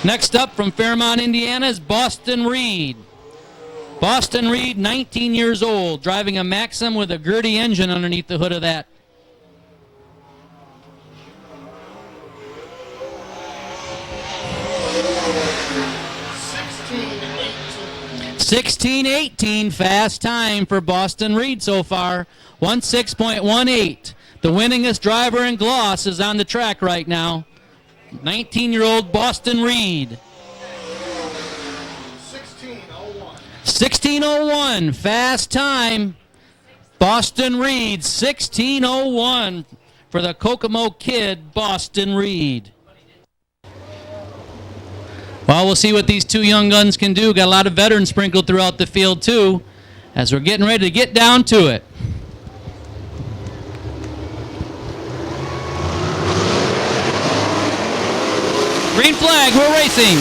Next up from Fairmont, Indiana is Boston Reed. Boston Reed, 19 years old, driving a Maxim with a Gertie engine underneath the hood of that. $16.18 fast time for Boston Reed so far. 16.18. The winningest driver in Gloss is on the track right now. 19-year-old Boston Reed. 16:01 fast time. Boston Reed, 16:01 for the Kokomo kid, Boston Reed. Well, we'll see what these two young guns can do. Got a lot of veterans sprinkled throughout the field, too, as we're getting ready to get down to it. Green flag, we're racing.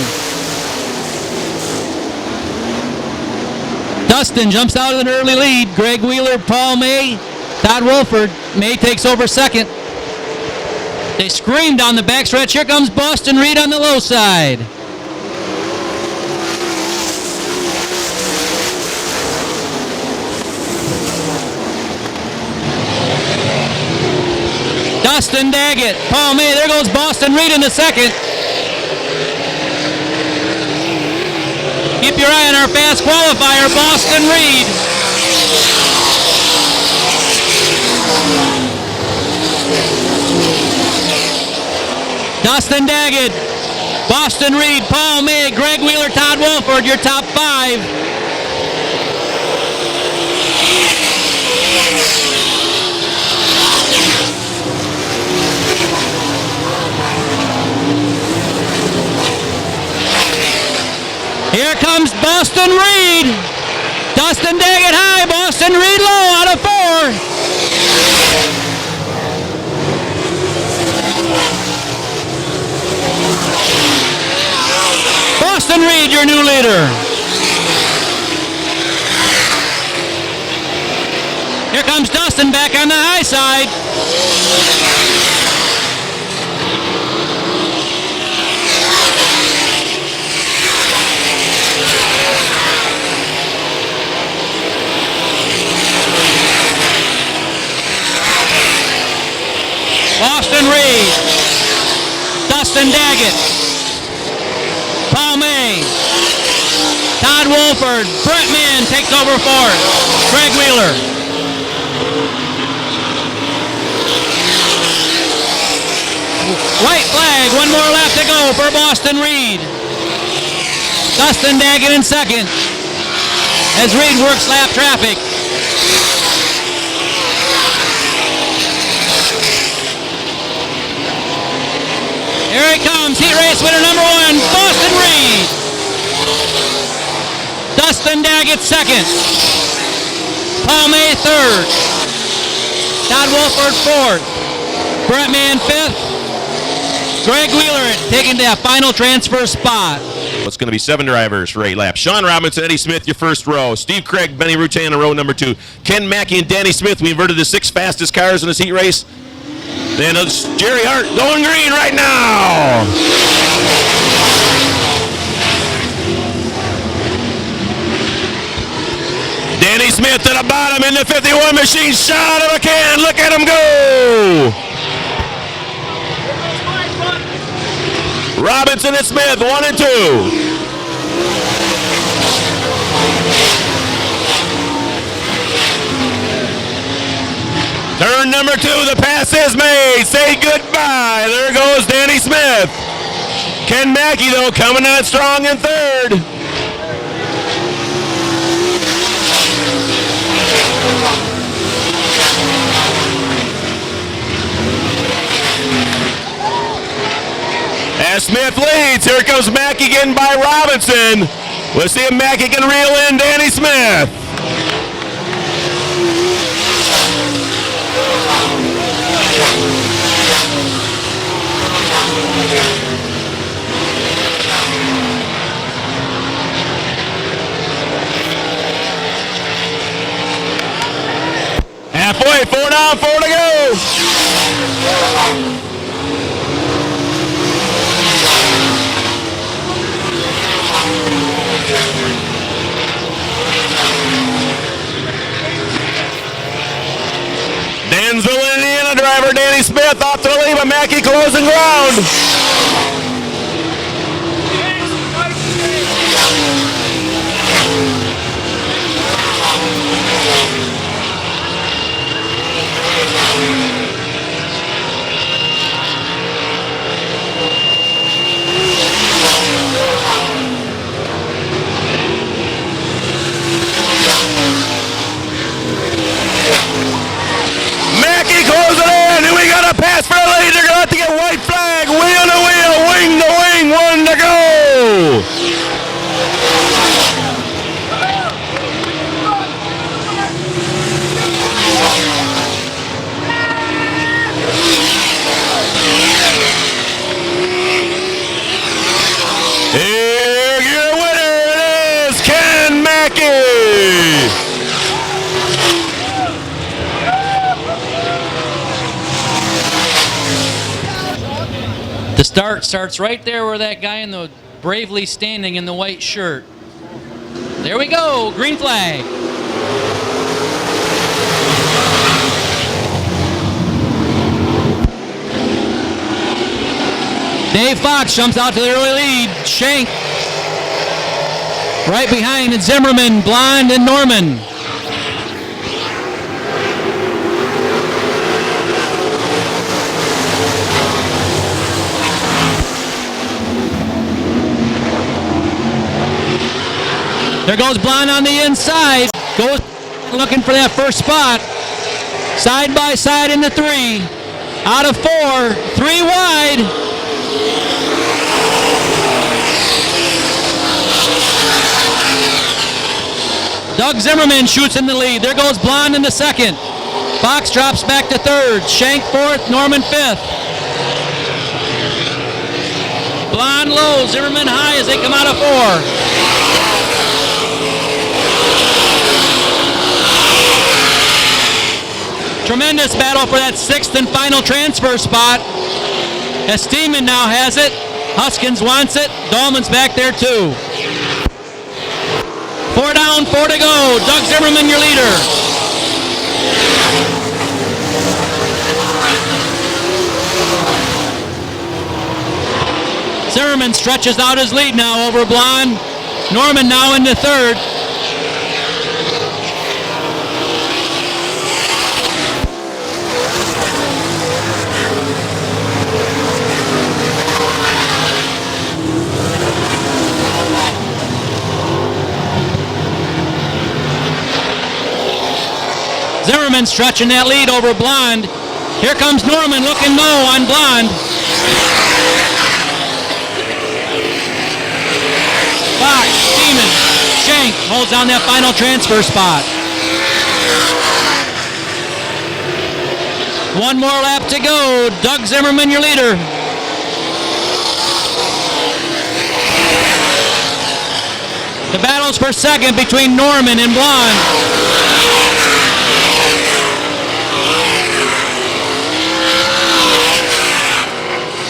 Dustin jumps out of an early lead. Greg Wheeler, Paul May, Todd Wolford. May takes over second. They scream down the backstretch. Here comes Boston Reed on the low side. Dustin Daggett, Paul May, there goes Boston Reed in the second. Keep your eye on our fast qualifier, Boston Reed. Dustin Daggett, Boston Reed, Paul May, Greg Wheeler, Todd Wolford, your top five. Here comes Boston Reed. Dustin Daggett high, Boston Reed low out of four. Boston Reed, your new leader. Here comes Dustin back on the high side. Boston Reed, Dustin Daggett, Paul May, Todd Wolford, Brett Mann takes over fourth, Greg Wheeler. White flag, one more lap to go for Boston Reed. Dustin Daggett in second as Reed works lap traffic. Here he comes, heat race winner number one, Boston Reed. Dustin Daggett second. Paul May third. Todd Wolford fourth. Brett Mann fifth. Greg Wheeler taking the final transfer spot. It's going to be 7 drivers for 8 laps. Sean Robinson, Eddie Smith, your first row. Steve Craig, Benny Rutan in row number 2. Ken Mackey and Danny Smith, we inverted the 6 fastest cars in this heat race. Then it's Jerry Hart going green right now. Danny Smith to the bottom in the 51 machine. Shot of a can. Look at him go. Robinson and Smith, 1 and 2. Turn number 2, the pass is made. Say goodbye. There goes Danny Smith. Ken Mackey, though, coming on strong in third. As Smith leads, here comes Mackey getting by Robinson. Let's see if Mackey can reel in Danny Smith. Halfway, 4 down, 4 to go. Smith off to the lead, but Mackey closing ground. Mackey closing in, and we got a pass for the lead. They're going to have to get white flag. Wheel to wheel, wing to wing, 1 to go. Here, your winner is Ken Mackey. The start starts right there where that guy in the bravely standing in the white shirt. There we go, green flag. Dave Fox jumps out to the early lead. Shank right behind it. Zimmerman, Blonde, and Norman. There goes Blonde on the inside. Goes looking for that first spot. Side by side in the 3. Out of 4. 3 wide. Doug Zimmerman shoots in the lead. There goes Blonde in the 2nd. Fox drops back to 3rd. Shank 4th. Norman 5th. Blonde low. Zimmerman high as they come out of 4. Tremendous battle for that 6th and final transfer spot. Esteeman now has it. Huskins wants it. Dahlman's back there too. 4 down, 4 to go. Doug Zimmerman, your leader. Zimmerman stretches out his lead now over Blonde. Norman now into 3rd. Zimmerman stretching that lead over Blonde. Here comes Norman looking low on Blonde. Fox, Steeman, Shank holds down that final transfer spot. 1 more lap to go. Doug Zimmerman, your leader. The battle's for 2nd between Norman and Blonde.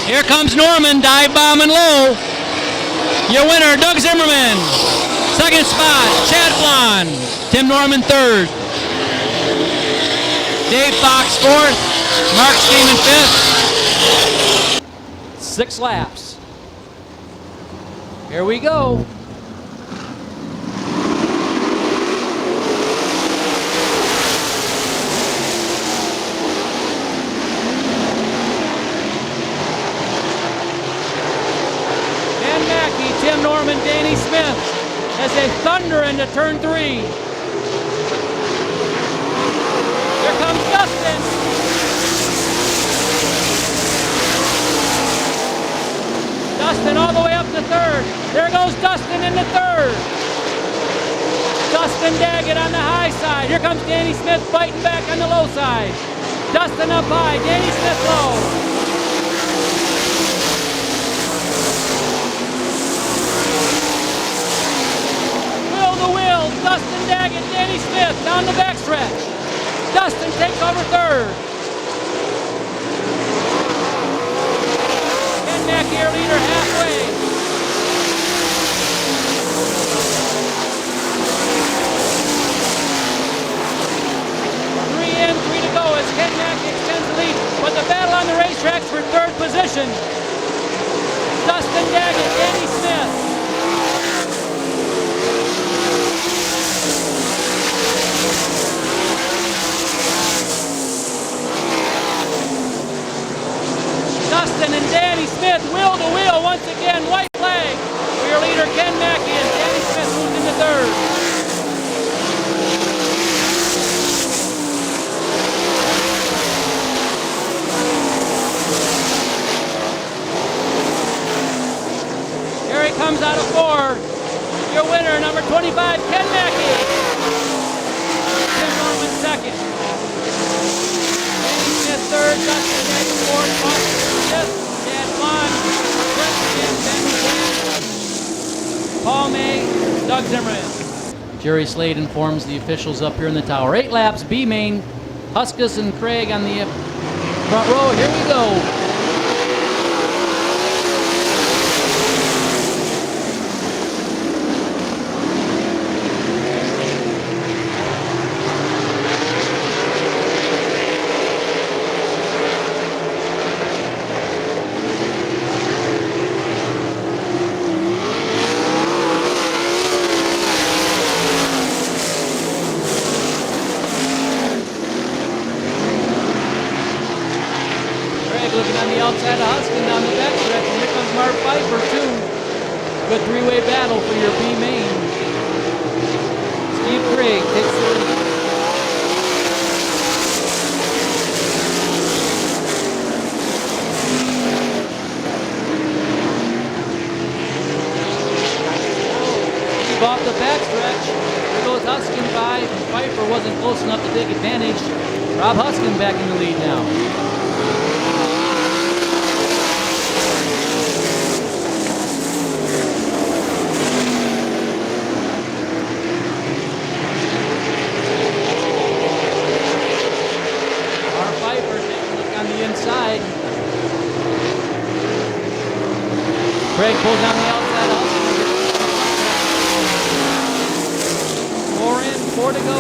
Here comes Norman, dive bombing low. Your winner, Doug Zimmerman. 2nd spot, Chad Blonde. Tim Norman 3rd. Dave Fox 4th. Mark Steeman 5th. 6 laps. Here we go. Tim Norman, Danny Smith as they thunder into turn 3. Here comes Dustin. Dustin all the way up to 3rd. There goes Dustin into 3rd. Dustin Daggett on the high side. Here comes Danny Smith fighting back on the low side. Dustin up high, Danny Smith low. Dustin Daggett, Danny Smith down the backstretch. Dustin takes over 3rd. Ken Mackey, your leader, halfway. 3 in, 3 to go as Ken Mackey extends the lead. But the battle on the battle once again. White flag for your leader, Ken Mackey, and Danny Smith moves into third. Here he comes out of 4. Your winner, number 25, Ken Mackey. Tim Norman second. Danny Smith third. Dustin Nagel fourth. Foster fifth. Chad Vaughn. Brett Kim. Ben Paul May. Doug Zimmerman. Jerry Slade informs the officials up here in the tower. 8 laps, B main. Huskus and Craig on the front row. Here we go. Looking on the outside of Huskin down the back stretch, and here comes Mark Pfeiffer too. Good 3-way battle for your B main. Steve Craig takes the lead. Steve off the back stretch. There goes Huskin by. Pfeiffer wasn't close enough to take advantage. Rob Huskin back in the lead now. Inside. Craig pulls down the outside. 4 in, 4 to go.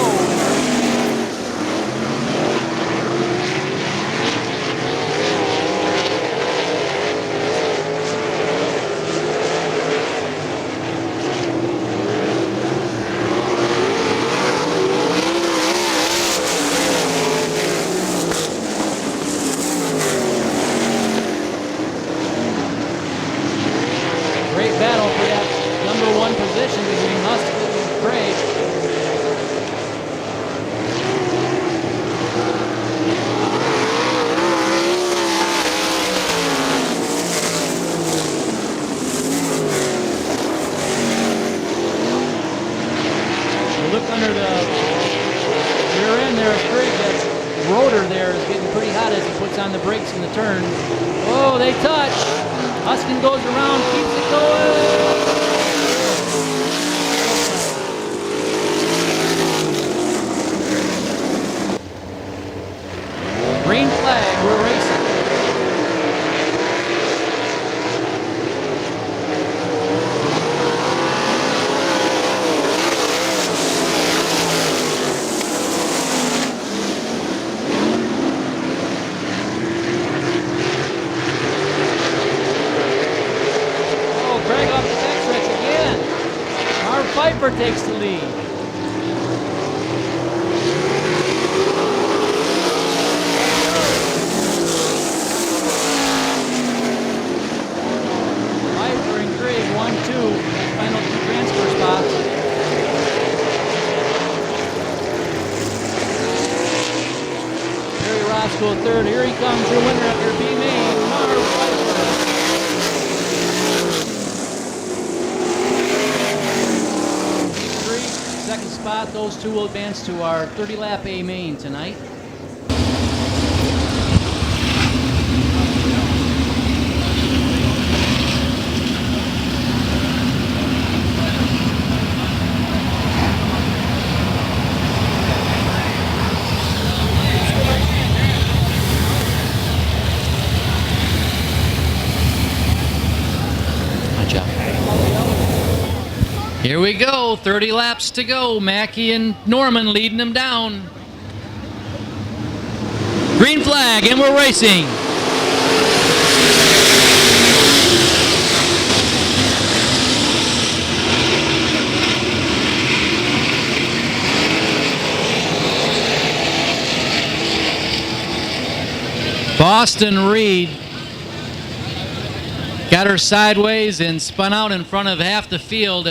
Battle for that number 1 position between Huskin and Craig. You look under the rear end there of Craig, that rotor there is getting pretty hot as he puts on the brakes in the turn. Oh, they touch. Huskin goes around, keeps it going. Green flag, we're racing. Pfeiffer takes the lead. Pfeiffer and Craig 1-2, final 2 transfer spots. Jerry Roscoe third. Here he comes, your winner of your B main, Marv Pfeiffer. Second spot, those two will advance to our 30-lap A main tonight. Here we go, 30 laps to go. Mackey and Norman leading them down. Green flag, and we're racing. Boston Reed got Got her sideways and spun out in front of half the field.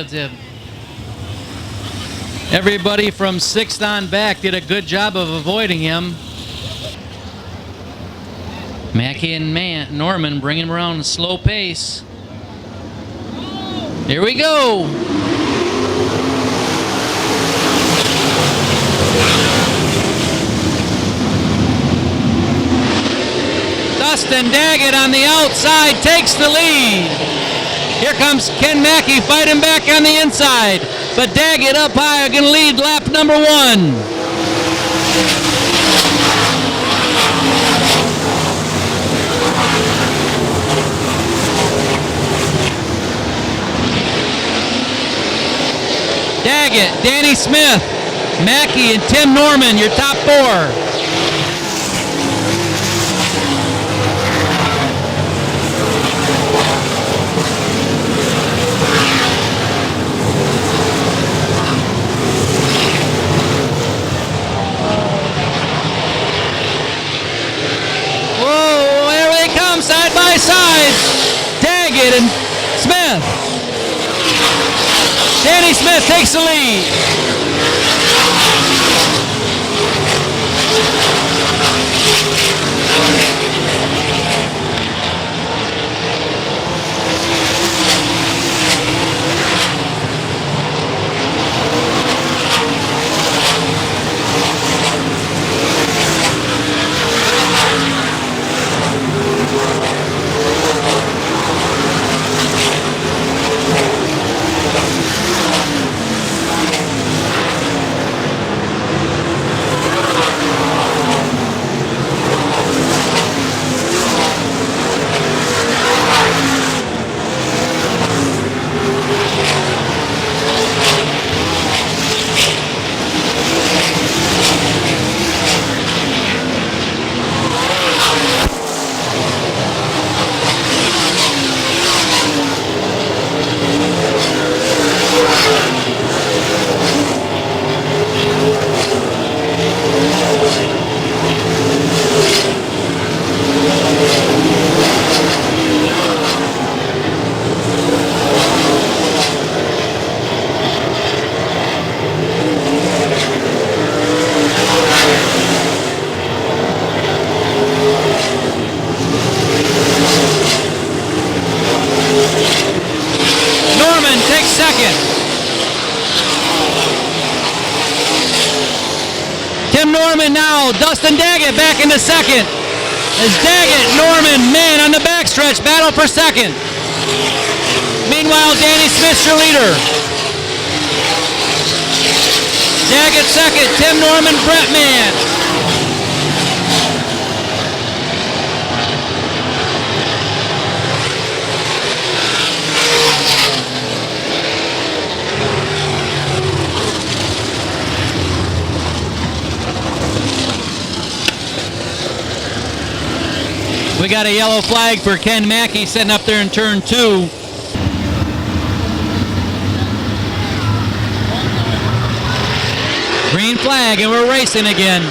Everybody from 6th on back did a good job of avoiding him. Mackey and Norman bringing him around at a slow pace. Here we go. Dustin Daggett on the outside takes the lead. Here comes Ken Mackey fighting back on the inside. But Daggett up high can lead lap number 1. Daggett, Danny Smith, Mackey, and Tim Norman, your top 4. Side by side, Daggett and Smith. Danny Smith takes the lead. Tim Norman now, Dustin Daggett back into second. As Daggett, Norman, man on the backstretch, battle for second. Meanwhile, Danny Smith's your leader. Daggett second, Tim Norman, Brett Mann. We got a yellow flag for Ken Mackey sitting up there in turn 2. Green flag, and we're racing again.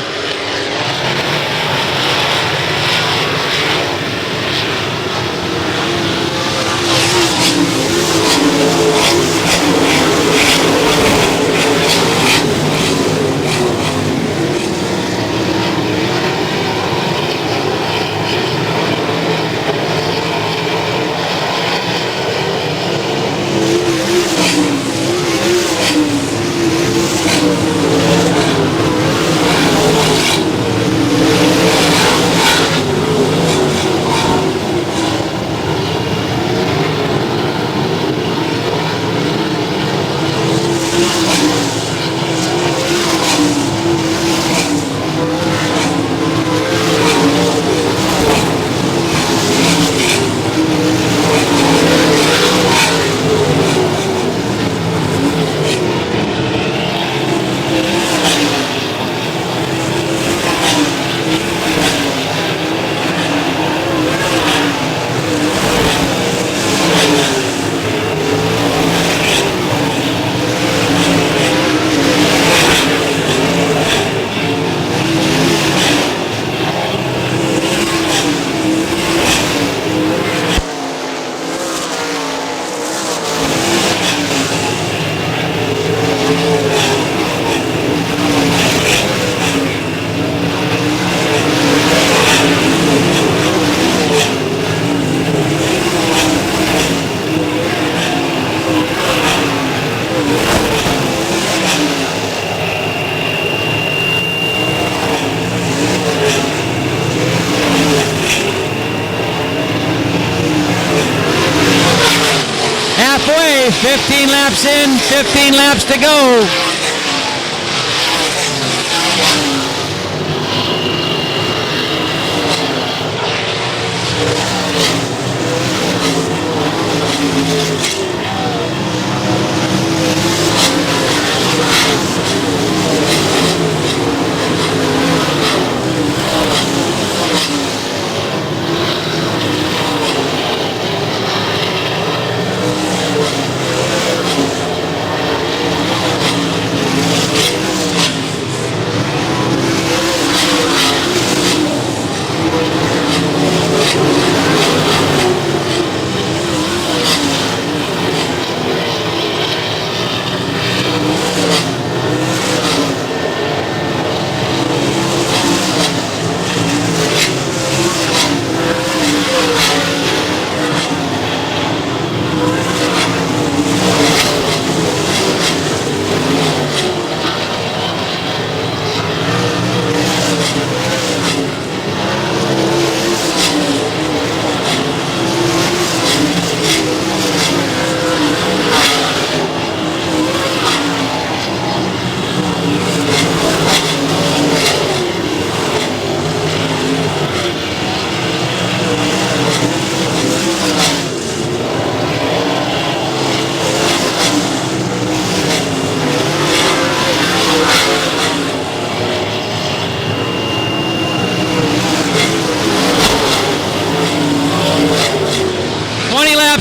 15 laps in, 15 laps to go.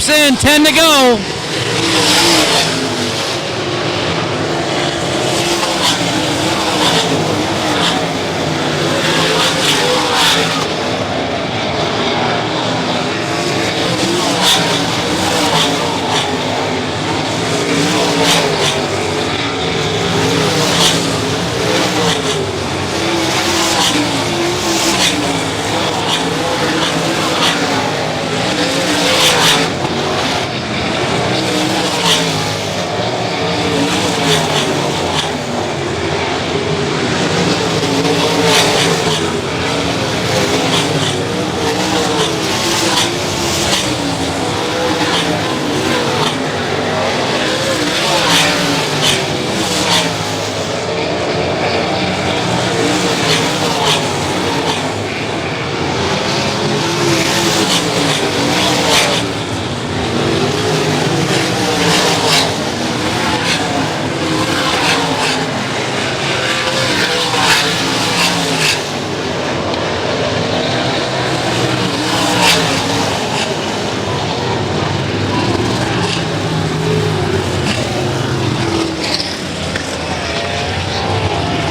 In, 10 to go.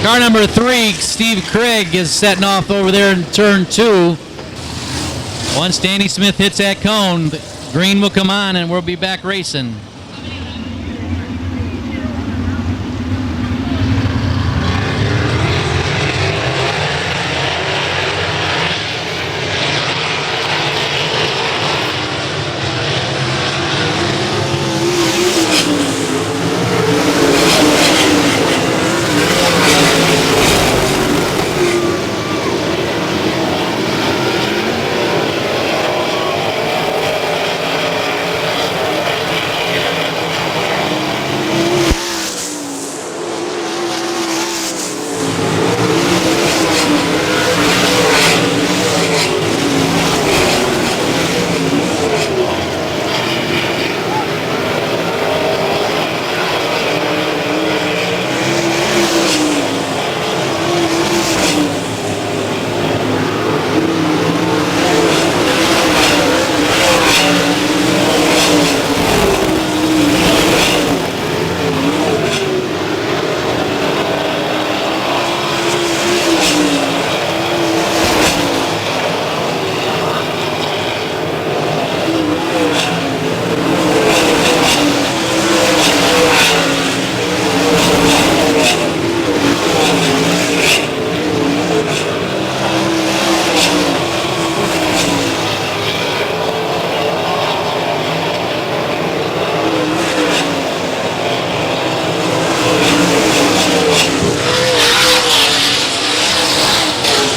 Car number 3, Steve Craig, is setting off over there in turn 2. Once Danny Smith hits that cone, the green will come on and we'll be back racing.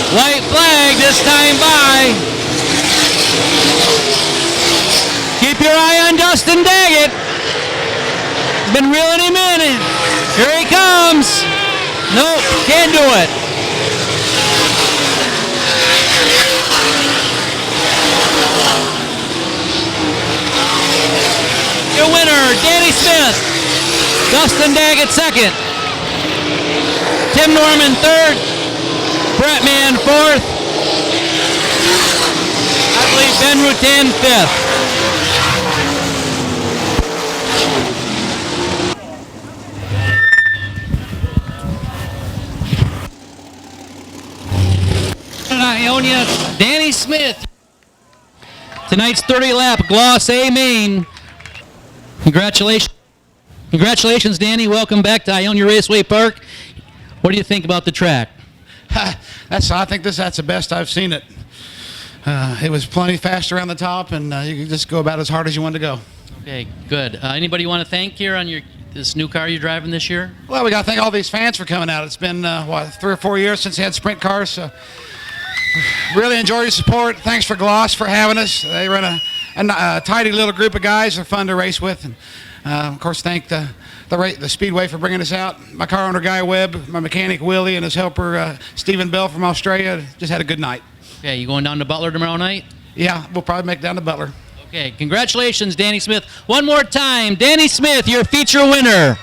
White flag this time by. Keep your eye on Dustin Daggett. Been reeling him in. And here he comes. Nope, can't do it. Your winner, Danny Smith. Dustin Daggett second. Tim Norman third. Brett Mann fourth. I believe Ben Rutan fifth. Ionia, Danny Smith. Tonight's 30 lap, Gloss A Main. Congratulations. Congratulations, Danny. Welcome back to Ionia Raceway Park. What do you think about the track? I think that's the best I've seen it. It was plenty fast around the top, and you could just go about as hard as you wanted to go. Okay, good. Anybody you want to thank here on this new car you're driving this year? Well, we got to thank all these fans for coming out. It's been, 3 or 4 years since they had sprint cars, so really enjoy your support. Thanks for Gloss for having us. They run a tidy little group of guys. They're fun to race with. And, of course, thank the Speedway for bringing us out. My car owner, Guy Webb, my mechanic, Willie, and his helper, Stephen Bell from Australia. Just had a good night. Okay, you going down to Butler tomorrow night? Yeah, we'll probably make it down to Butler. Okay, congratulations, Danny Smith. One more time, Danny Smith, your feature winner.